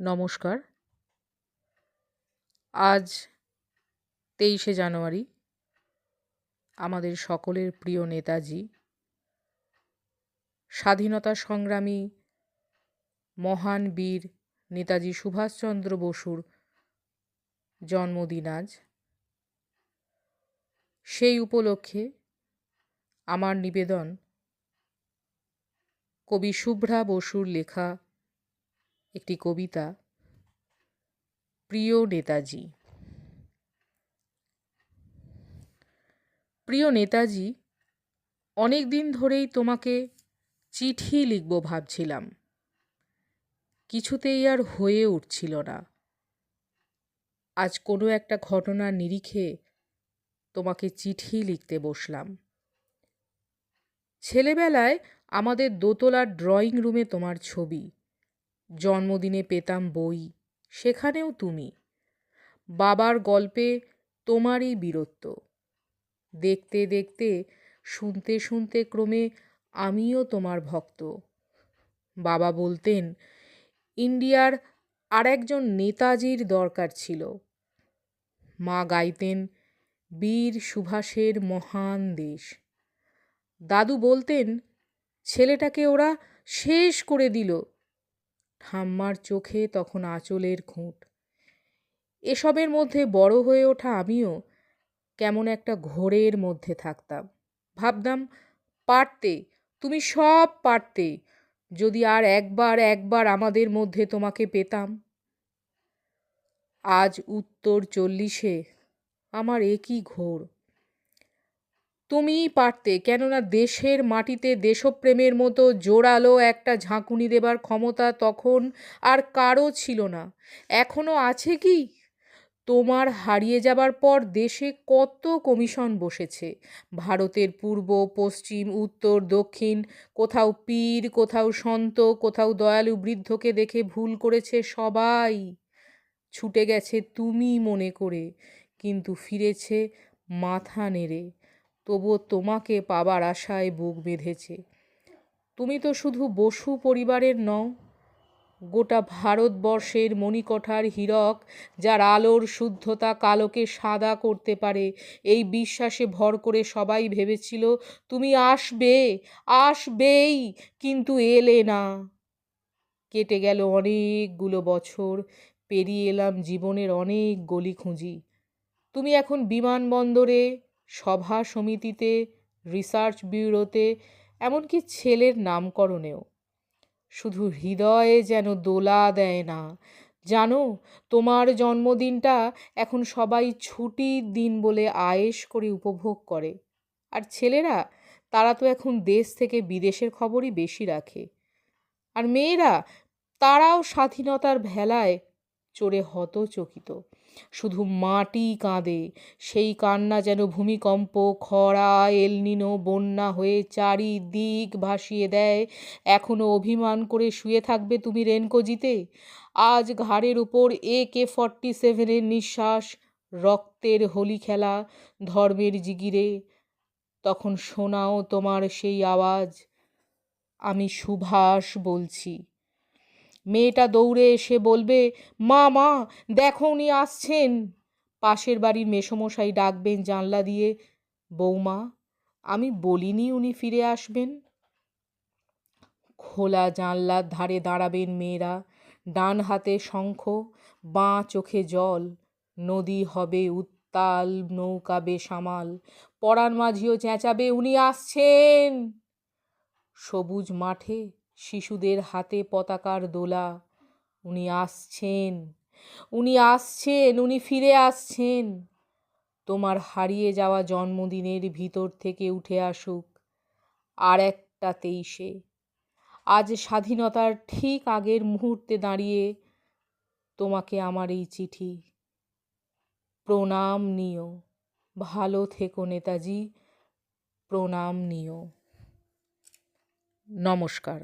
নমস্কার। আজ 23শে জানুয়ারি আমাদের সকলের প্রিয় নেতাজি, স্বাধীনতা সংগ্রামী মহান বীর নেতাজি সুভাষচন্দ্র বসুর জন্মদিন আজ। সেই উপলক্ষে আমার নিবেদন কবি শুভ্রা বসুর লেখা একটি কবিতা, প্রিয় নেতাজি। প্রিয় নেতাজি, অনেক দিন ধরেই তোমাকে চিঠি লিখব ভাবছিলাম, কিছুতেই আর হয়ে উঠছিল না। আজ কোনো একটা ঘটনার নিরিখে তোমাকে চিঠি লিখতে বসলাম। ছেলেবেলায় আমাদের দোতলার ড্রয়িং রুমে তোমার ছবি, জন্মদিনে পেতাম বই, সেখানেও তুমি। বাবার গল্পে তোমারই বীরত্ব। দেখতে দেখতে, শুনতে শুনতে ক্রমে আমিও তোমার ভক্ত। বাবা বলতেন ইন্ডিয়ার আরেকজন নেতাজির দরকার ছিল। মা গাইতেন বীর সুভাষের মহান দেশ। দাদু বলতেন ছেলেটাকে ওরা শেষ করে দিল। ঠাম্মার চোখে তখন আঁচলের খুঁট। এসবের মধ্যে বড় হয়ে ওঠা আমিও কেমন একটা ঘোরের মধ্যে থাকতাম। ভাবতাম পারতে, তুমি সব পারতে, যদি আর একবার আমাদের মধ্যে তোমাকে পেতাম। আজ উত্তর 40-এ আমার একই ঘোর। তুমিই পারতে, কেননা দেশের মাটিতে দেশপ্রেমের মতো জোরালো একটা ঝাঁকুনি দেবার ক্ষমতা তখন আর কারও ছিল না। এখনো আছে কি? তোমার হারিয়ে যাবার পর দেশে কত কমিশন বসেছে, ভারতের পূর্ব, পশ্চিম, উত্তর, দক্ষিণ। কোথাও পীর, কোথাও সন্ত, কোথাও দয়ালু বৃদ্ধকে দেখে ভুল করেছে সবাই। ছুটে গেছে তুমি মনে করে, কিন্তু ফিরেছে মাথা নেড়ে। তবুও তোমাকে পাবার আশায় বুক বেঁধেছে। তুমি তো শুধু বসু পরিবারের নও, গোটা ভারতবর্ষের মণিকঠার হীরক, যার আলোর শুদ্ধতা কালোকে সাদা করতে পারে। এই বিশ্বাসে ভর করে সবাই ভেবেছিল তুমি আসবেই, কিন্তু এলে না। কেটে গেল অনেকগুলো বছর, পেরিয়ে এলাম জীবনের অনেক গলি খুঁজি। তুমি এখন বিমানবন্দরে, সভা সমিতিতে, রিসার্চ ব্যুরোতে, এমনকি ছেলের নামকরণেও। শুধু হৃদয়ে যেন দোলা দেয় না। জানো, তোমার জন্মদিনটা এখন সবাই ছুটির দিন বলে আয়েশ করে উপভোগ করে। আর ছেলেরা, তারা তো এখন দেশ থেকে বিদেশের খবরই বেশি রাখে। আর মেয়েরা, তারাও স্বাধীনতার ভেলায় চড়ে হতচকিত। শুধু মাটি কাঁদে, সেই কান্না যেন ভূমিকম্প, খরা, এলনিনো, বন্যা হয়ে চারিদিক ভাসিয়ে দেয়। এখনো অভিমান করে শুয়ে থাকবে তুমি রেনকোজিতে। আজ ঘাড়ের উপর AK-47 নিঃশ্বাস, রক্তের হোলি খেলা, ধর্মের জিগিরে। তখন শোনাও তোমার সেই আওয়াজ, আমি সুভাষ বলছি। মেয়েটা দৌড়ে এসে বলবে, মা দেখো উনি আসছেন। পাশের বাড়ির মেসোমশাই ডাকবেন জানলা দিয়ে, বৌমা, আমি বলিনি উনি ফিরে আসবেন। খোলা জানলার ধারে দাঁড়াবেন মেয়েরা, ডান হাতে শঙ্খ, বাঁ চোখে জল। নদী হবে উত্তাল, নৌকা বেসামাল। পরাণ মাঝিও চেঁচাবে, উনি আসছেন। সবুজ মাঠে শিশুদের হাতে পতাকার দোলা, উনি আসছেন, উনি ফিরে আসছেন। তোমার হারিয়ে যাওয়া জন্মদিনের ভিতর থেকে উঠে আসুক আর একটা 23শে। আজ স্বাধীনতার ঠিক আগের মুহূর্তে দাঁড়িয়ে তোমাকে আমার এই চিঠি। প্রণাম নিও, ভালো থেকো নেতাজি, প্রণাম নিও। নমস্কার।